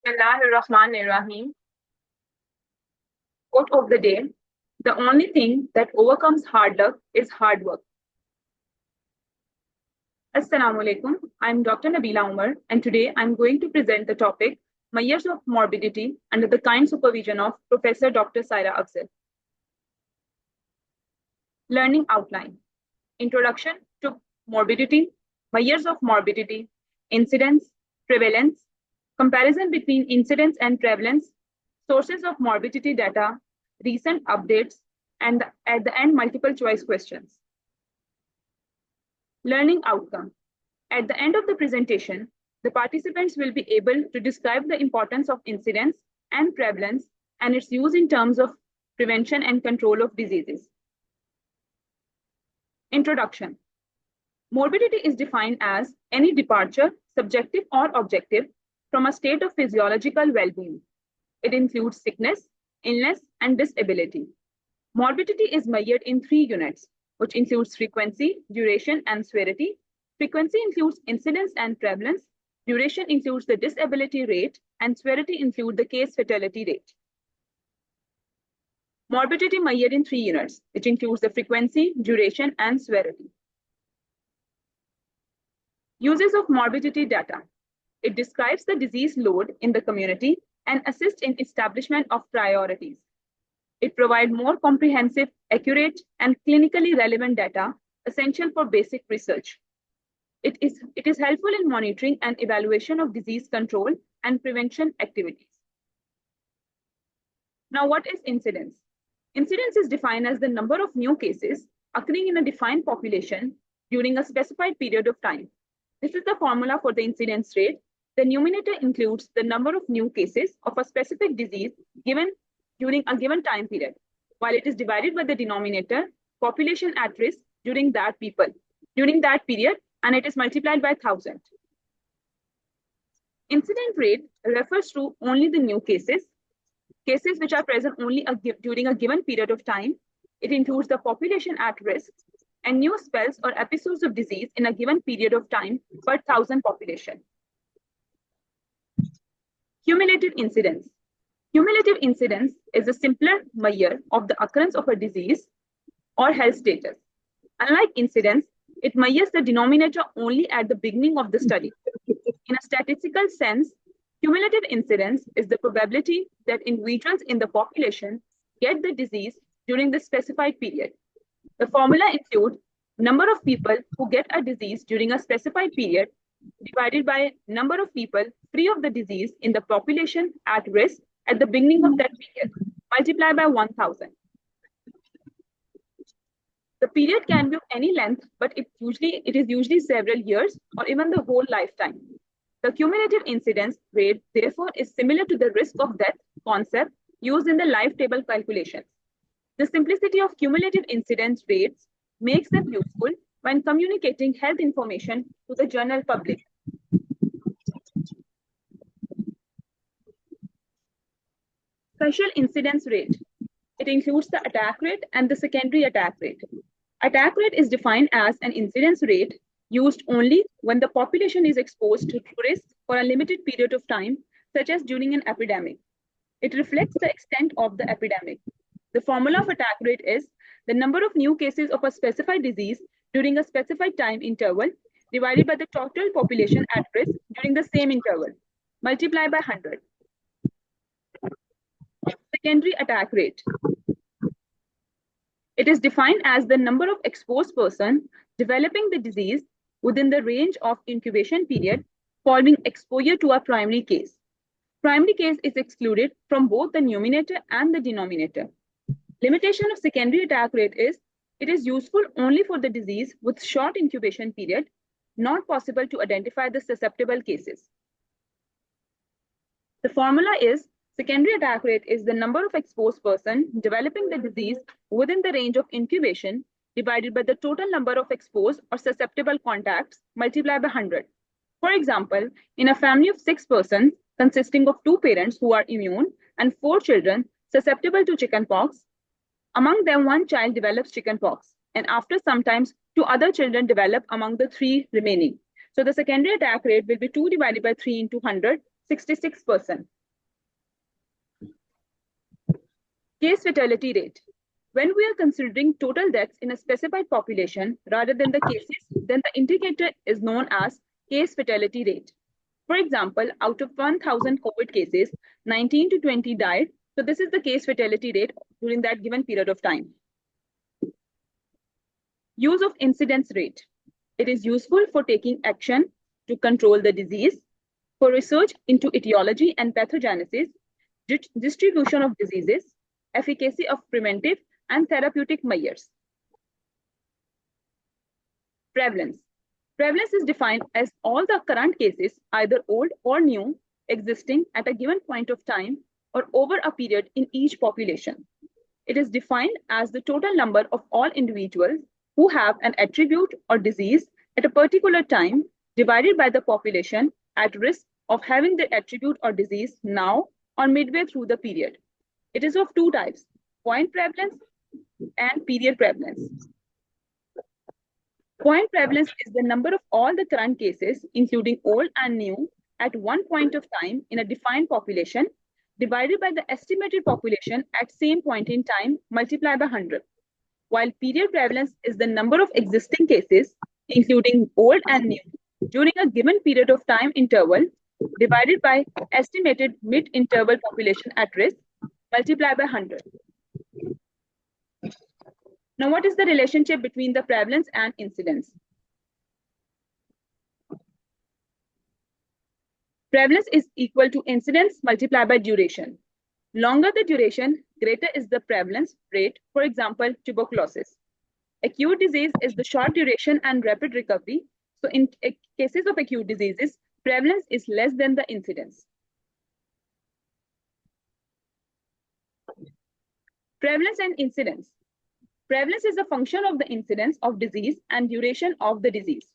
Bismillahirrahmanirrahim. Quote of the day: the only thing that overcomes hard luck is hard work. Assalamu alaikum. I'm Dr. Nabeela Umar, and today I'm going to present the topic Years of Morbidity under the kind supervision of Professor Dr. Saira Afzal. Learning outline: Introduction to morbidity, Years of morbidity, incidence, prevalence, comparison between incidence and prevalence, sources of morbidity data, recent updates, and at the end, multiple choice questions. Learning outcome. At the end of the presentation, the participants will be able to describe the importance of incidence and prevalence and its use in terms of prevention and control of diseases. Introduction. Morbidity is defined as any departure, subjective or objective, from a state of physiological well-being. It includes sickness, illness, and disability. Morbidity is measured in 3 units, which includes frequency, duration, and severity. Frequency includes incidence and prevalence. Duration includes the disability rate, and severity includes the case fatality rate. Morbidity measured in 3 units, which includes the frequency, duration, and severity. Uses of morbidity data. It describes the disease load in the community and assists in establishment of priorities. It provides more comprehensive, accurate, and clinically relevant data essential for basic research. It is helpful in monitoring and evaluation of disease control and prevention activities. Now, what is incidence? Incidence is defined as the number of new cases occurring in a defined population during a specified period of time. This is the formula for the incidence rate. The numerator includes the number of new cases of a specific disease given during a given time period, while it is divided by the denominator, population at risk during that period, and it is multiplied by 1,000. Incident rate refers to only the new cases which are present only during a given period of time. It includes the population at risk and new spells or episodes of disease in a given period of time per 1,000 population. Cumulative incidence. Cumulative incidence is a simpler measure of the occurrence of a disease or health status. Unlike incidence, it measures the denominator only at the beginning of the study. In a statistical sense, cumulative incidence is the probability that individuals in the population get the disease during the specified period. The formula includes number of people who get a disease during a specified period divided by number of people free of the disease in the population at risk at the beginning of that period, multiplied by 1,000. The period can be of any length, but it is usually several years or even the whole lifetime. The cumulative incidence rate, therefore, is similar to the risk of death concept used in the life table calculations. The simplicity of cumulative incidence rates makes them useful when communicating health information to the general public. Special incidence rate. It includes the attack rate and the secondary attack rate. Attack rate is defined as an incidence rate used only when the population is exposed to risk for a limited period of time, such as during an epidemic. It reflects the extent of the epidemic. The formula of attack rate is the number of new cases of a specified disease during a specified time interval divided by the total population at risk during the same interval, multiplied by 100. Secondary attack rate. It is defined as the number of exposed persons developing the disease within the range of incubation period following exposure to a primary case. Primary case is excluded from both the numerator and the denominator. Limitation of secondary attack rate is it is useful only for the disease with short incubation period, not possible to identify the susceptible cases. The formula is secondary attack rate is the number of exposed persons developing the disease within the range of incubation divided by the total number of exposed or susceptible contacts multiplied by 100. For example, in a family of 6 persons consisting of 2 parents who are immune and 4 children susceptible to chickenpox, among them 1 child develops chickenpox, and after some time 2 other children develop among the 3 remaining. So the secondary attack rate will be 2 divided by 3 into 100, 66%. Case fatality rate. When we are considering total deaths in a specified population rather than the cases, then the indicator is known as case fatality rate. For example, out of 1,000 COVID cases, 19 to 20 died. So this is the case fatality rate during that given period of time. Use of incidence rate. It is useful for taking action to control the disease, for research into etiology and pathogenesis, distribution of diseases, efficacy of preventive and therapeutic measures. Prevalence. Prevalence is defined as all the current cases, either old or new, existing at a given point of time or over a period in each population. It is defined as the total number of all individuals who have an attribute or disease at a particular time divided by the population at risk of having the attribute or disease now or midway through the period. It is of two types, point prevalence and period prevalence. Point prevalence is the number of all the current cases, including old and new, at one point of time in a defined population, divided by the estimated population at same point in time, multiplied by 100. While period prevalence is the number of existing cases, including old and new, during a given period of time interval, divided by estimated mid-interval population at risk, multiplied by 100. Now, what is the relationship between the prevalence and incidence? Prevalence is equal to incidence multiplied by duration. Longer the duration, greater is the prevalence rate. For example, tuberculosis. Acute disease is the short duration and rapid recovery. So in cases of acute diseases, prevalence is less than the incidence. Prevalence and incidence. Prevalence is a function of the incidence of disease and duration of the disease.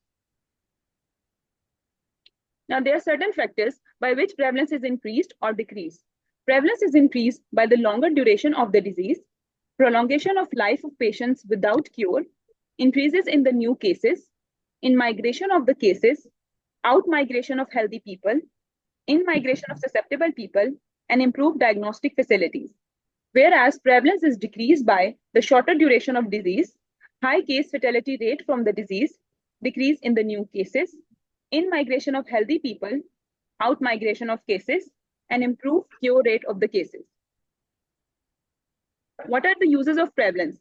Now, there are certain factors by which prevalence is increased or decreased. Prevalence is increased by the longer duration of the disease, prolongation of life of patients without cure, increases in the new cases, in migration of the cases, out migration of healthy people, in migration of susceptible people, and improved diagnostic facilities. Whereas prevalence is decreased by the shorter duration of disease, high case fatality rate from the disease, decrease in the new cases, in migration of healthy people, out migration of cases, and improved cure rate of the cases. What are the uses of prevalence?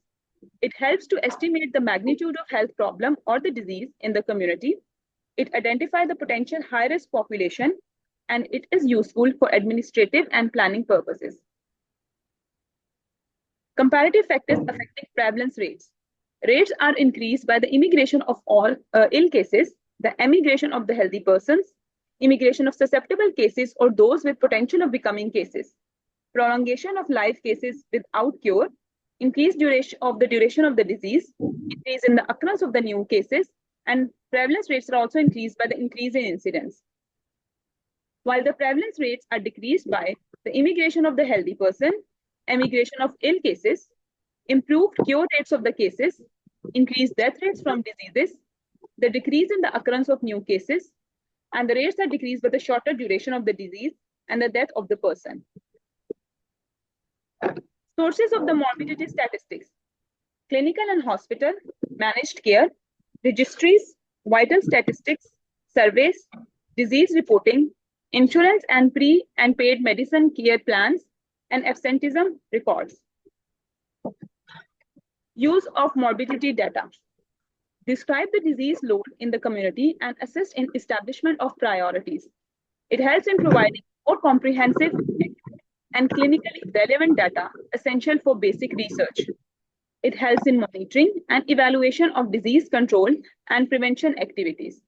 It helps to estimate the magnitude of health problem or the disease in the community. It identifies the potential high-risk population, and it is useful for administrative and planning purposes. Comparative factors affecting prevalence rates. Rates are increased by the immigration of all ill cases, the emigration of the healthy persons, immigration of susceptible cases or those with potential of becoming cases, prolongation of life cases without cure, increased duration of the disease, increase in the occurrence of the new cases, and prevalence rates are also increased by the increase in incidence. While the prevalence rates are decreased by the immigration of the healthy person, emigration of ill cases, improved cure rates of the cases, increased death rates from diseases, the decrease in the occurrence of new cases, and the rates are decreased by the shorter duration of the disease and the death of the person. Sources of the morbidity statistics: clinical and hospital, managed care, registries, vital statistics, surveys, disease reporting, insurance and pre and paid medicine care plans, and absenteeism records. Use of morbidity data. Describe the disease load in the community and assist in establishment of priorities. It helps in providing more comprehensive and clinically relevant data essential for basic research. It helps in monitoring and evaluation of disease control and prevention activities.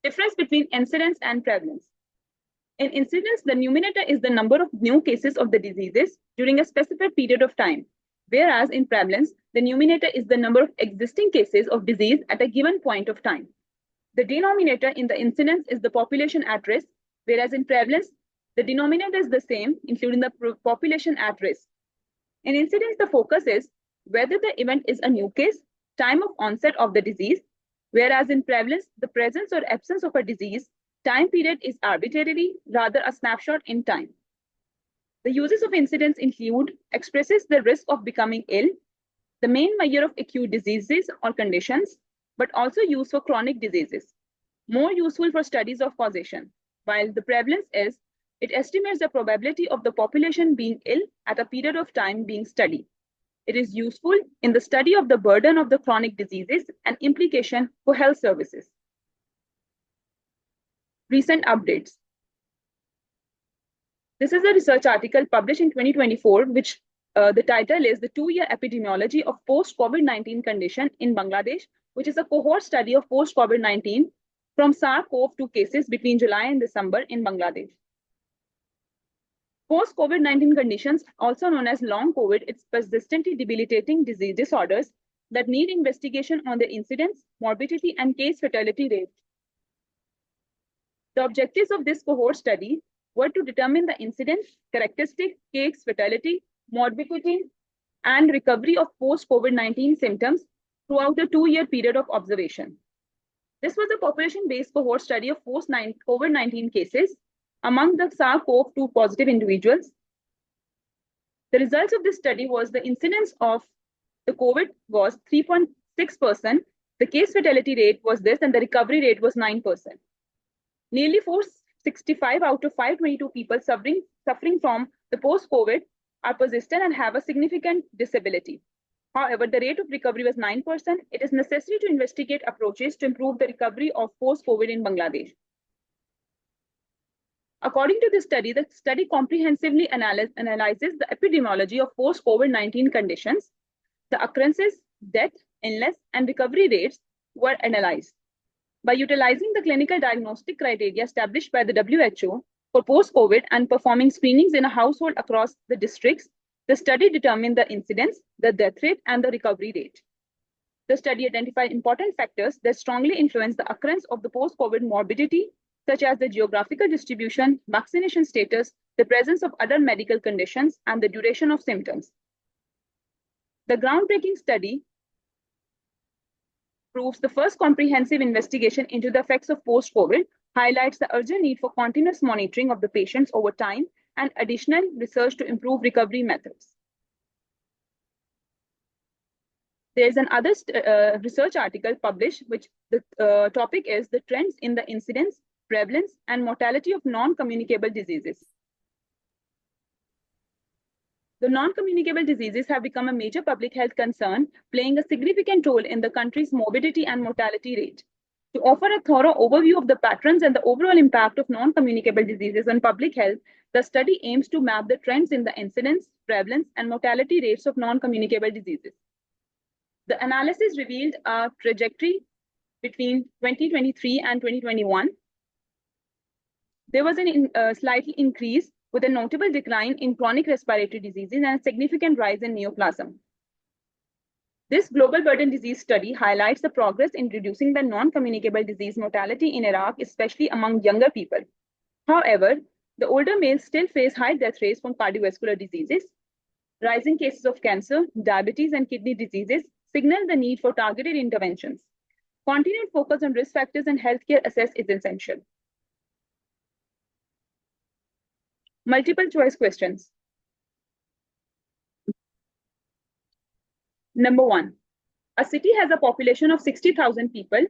Difference between incidence and prevalence. In incidence, the numerator is the number of new cases of the diseases during a specific period of time, whereas in prevalence, the numerator is the number of existing cases of disease at a given point of time. The denominator in the incidence is the population at risk, whereas in prevalence, the denominator is the same, including the population at risk. In incidence, the focus is whether the event is a new case time of onset of the disease, whereas in prevalence, the presence or absence of a disease time period is arbitrary, rather a snapshot in time. The uses of incidence include expresses the risk of becoming ill, the main measure of acute diseases or conditions, but also used for chronic diseases, more useful for studies of causation, while the prevalence is, it estimates the probability of the population being ill at a period of time being studied. It is useful in the study of the burden of the chronic diseases and implication for health services. Recent updates. This is a research article published in 2024, which the title is The 2-Year Epidemiology of Post-COVID-19 Condition in Bangladesh, which is a cohort study of post-COVID-19 from SARS-CoV-2 cases between July and December in Bangladesh. Post-COVID-19 conditions, also known as long COVID, it's persistently debilitating disease disorders that need investigation on their incidence, morbidity, and case fatality rate. The objectives of this cohort study were to determine the incidence, characteristic, case fatality, morbidity, and recovery of post-COVID-19 symptoms throughout the 2-year period of observation. This was a population-based cohort study of post-COVID-19 cases among the SARS-CoV-2 positive individuals. The results of this study was the incidence of the COVID was 3.6%, the case fatality rate was this, and the recovery rate was 9%. Nearly 465 out of 522 people suffering from the post-COVID are persistent and have a significant disability. However, the rate of recovery was 9%. It is necessary to investigate approaches to improve the recovery of post-COVID in Bangladesh. According to this study, the study comprehensively analyzes the epidemiology of post-COVID-19 conditions. The occurrences, death, illness, and recovery rates were analyzed. By utilizing the clinical diagnostic criteria established by the WHO for post-COVID and performing screenings in a household across the districts, the study determined the incidence, the death rate, and the recovery rate. The study identified important factors that strongly influence the occurrence of the post-COVID morbidity, such as the geographical distribution, vaccination status, the presence of other medical conditions, and the duration of symptoms. The groundbreaking study proves the first comprehensive investigation into the effects of post-COVID, highlights the urgent need for continuous monitoring of the patients over time, and additional research to improve recovery methods. There is another research article published, which the topic is the trends in the incidence, prevalence, and mortality of non-communicable diseases. The non-communicable diseases have become a major public health concern, playing a significant role in the country's morbidity and mortality rate. To offer a thorough overview of the patterns and the overall impact of non-communicable diseases on public health, the study aims to map the trends in the incidence, prevalence, and mortality rates of non-communicable diseases. The analysis revealed a trajectory between 2023 and 2021. There was a slight increase with a notable decline in chronic respiratory diseases and a significant rise in neoplasm. This global burden disease study highlights the progress in reducing the non-communicable disease mortality in Iraq, especially among younger people. However, the older males still face high death rates from cardiovascular diseases. Rising cases of cancer, diabetes, and kidney diseases signal the need for targeted interventions. Continued focus on risk factors and healthcare access is essential. Multiple choice questions. Number 1, a city has a population of 60,000 people.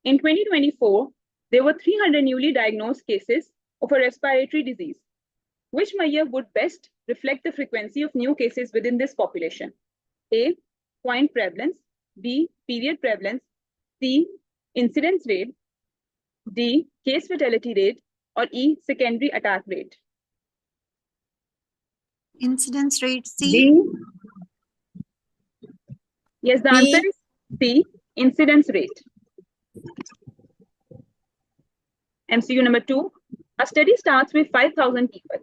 In 2024, there were 300 newly diagnosed cases of a respiratory disease. Which measure would best reflect the frequency of new cases within this population? A, point prevalence, B, period prevalence, C, incidence rate, D, case fatality rate, or E, secondary attack rate? Incidence rate, C. D. Yes, the answer is C, incidence rate. MCQ number 2, a study starts with 5,000 people.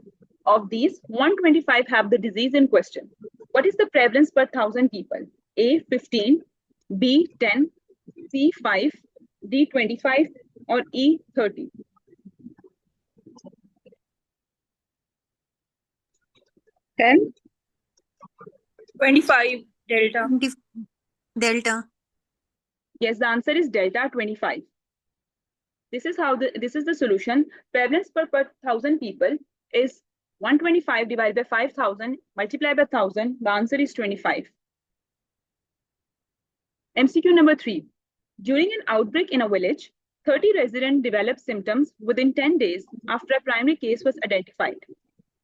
Of these, 125 have the disease in question. What is the prevalence per 1,000 people? A, 15, B, 10, C, 5, D, 25, or E, 30? Ten. 25 delta. Delta. Yes, the answer is delta 25. This is the solution. Prevalence per 1,000 people is 125 divided by 5,000 multiplied by 1,000. The answer is 25. MCQ number 3. During an outbreak in a village, 30 residents developed symptoms within 10 days after a primary case was identified.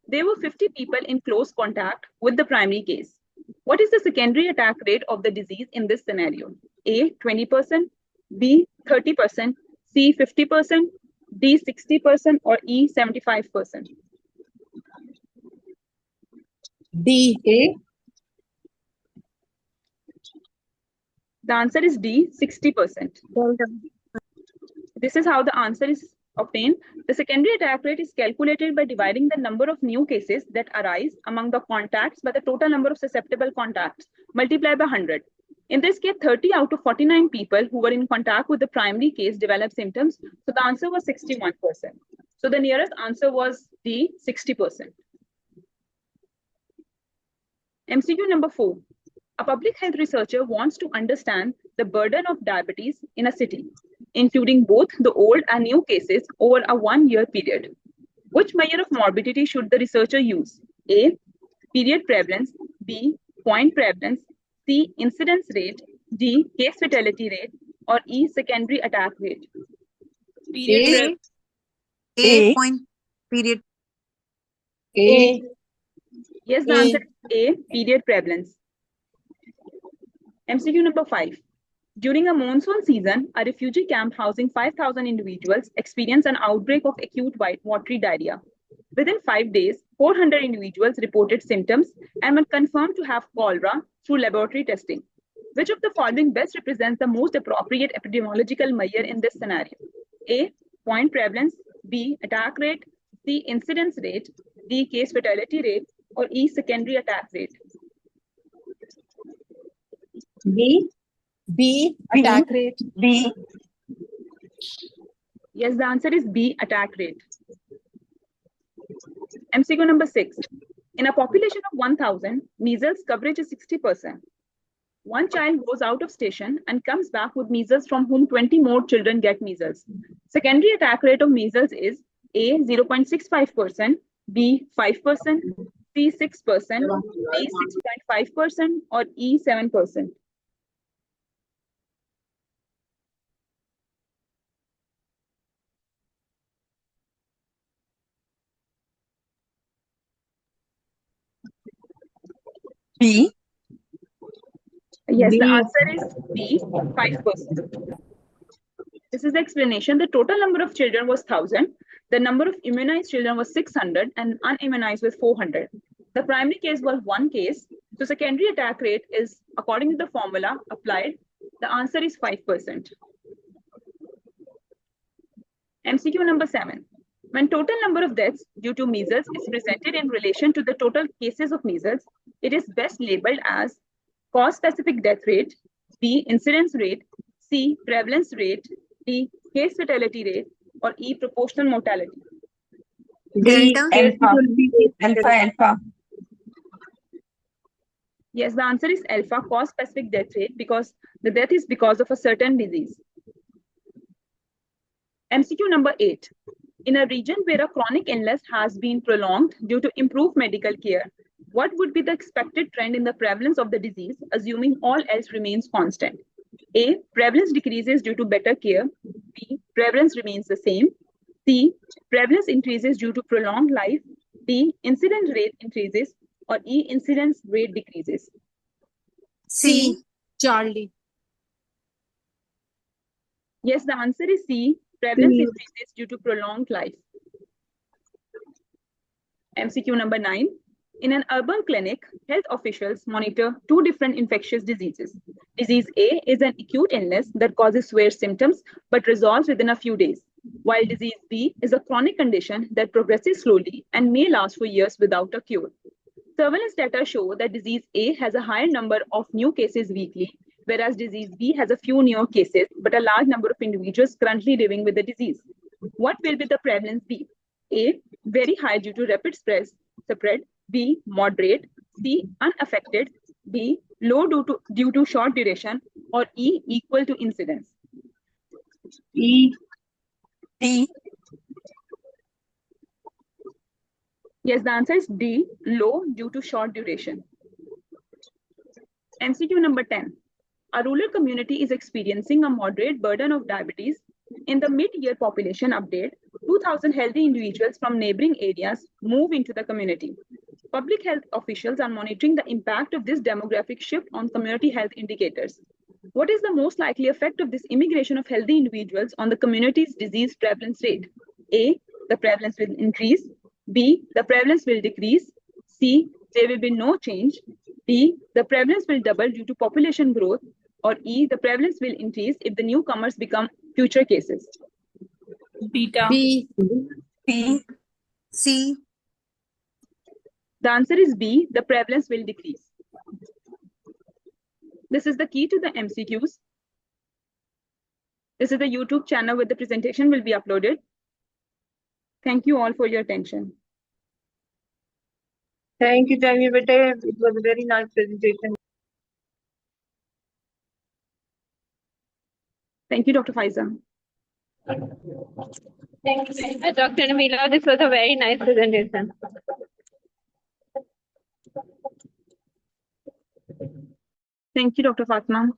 There were 50 people in close contact with the primary case. What is the secondary attack rate of the disease in this scenario? A, 20%, B, 30%, C, 50%, D, 60%, or E, 75%? D. A. The answer is D, 60%. Delta. This is how the answer is obtained. The secondary attack rate is calculated by dividing the number of new cases that arise among the contacts by the total number of susceptible contacts multiplied by 100. In this case, 30 out of 49 people who were in contact with the primary case developed symptoms. So the answer was 61%. So the nearest answer was D, 60%. MCQ number 4. A public health researcher wants to understand the burden of diabetes in a city, including both the old and new cases over a 1-year period. Which measure of morbidity should the researcher use? A, period prevalence, B, point prevalence, C, incidence rate, D, case fatality rate, or E, secondary attack rate? A. A point period. A. Yes, the answer is A, period prevalence. MCQ number 5. During a monsoon season, a refugee camp housing 5,000 individuals experienced an outbreak of acute watery diarrhea. Within 5 days, 400 individuals reported symptoms and were confirmed to have cholera through laboratory testing. Which of the following best represents the most appropriate epidemiological measure in this scenario? A, point prevalence, B, attack rate, C, incidence rate, D, case fatality rate, or E, secondary attack rate? B. B. Attack rate. B. Yes, the answer is B, attack rate. MCQ number 6. In a population of 1,000, measles coverage is 60%. One child goes out of station and comes back with measles from whom 20 more children get measles. Secondary attack rate of measles is A, 0.65%, B, 5%, C, 6%, D, 6.5%, or E, 7%. B. Yes, B. the answer is B, 5%. This is the explanation. The total number of children was 1,000. The number of immunized children was 600 and unimmunized was 400. The primary case was one case. So secondary attack rate is, according to the formula applied, the answer is 5%. MCQ number 7. When total number of deaths due to measles is presented in relation to the total cases of measles, it is best labeled as cause-specific death rate, B, incidence rate, C, prevalence rate, D, case fatality rate, or E, proportional mortality? Delta. Alpha. Alpha. Alpha. Yes, the answer is alpha, cause-specific death rate, because the death is because of a certain disease. MCQ number 8. In a region where a chronic illness has been prolonged due to improved medical care, what would be the expected trend in the prevalence of the disease, assuming all else remains constant? A, prevalence decreases due to better care. B, prevalence remains the same. C, prevalence increases due to prolonged life. D, incidence rate increases. Or E, incidence rate decreases? C. Charlie. Yes, the answer is C, prevalence increases due to prolonged life. MCQ number 9. In an urban clinic, health officials monitor 2 different infectious diseases. Disease A is an acute illness that causes severe symptoms but resolves within a few days, while disease B is a chronic condition that progresses slowly and may last for years without a cure. Surveillance data show that disease A has a higher number of new cases weekly, whereas disease B has a few newer cases but a large number of individuals currently living with the disease. What will be the prevalence be? A, very high due to rapid spread, B, moderate, C, unaffected, D, low due to short duration, or E, equal to incidence? E. D. Yes, the answer is D, low due to short duration. MCQ number 10. A rural community is experiencing a moderate burden of diabetes. In the mid-year population update, 2,000 healthy individuals from neighboring areas move into the community. Public health officials are monitoring the impact of this demographic shift on community health indicators. What is the most likely effect of this immigration of healthy individuals on the community's disease prevalence rate? A, the prevalence will increase. B, the prevalence will decrease. C, there will be no change. D, the prevalence will double due to population growth. Or E, the prevalence will increase if the newcomers become future cases. Beta. B. C. C. The answer is B, the prevalence will decrease. This is the key to the MCQs. This is the YouTube channel where the presentation will be uploaded. Thank you all for your attention. Thank you, Jamie Bete. It was a very nice presentation. Thank you, Dr. Faiza. Thank you, Dr. Nabeela. This was a very nice presentation. Thank you, Dr. Fatma.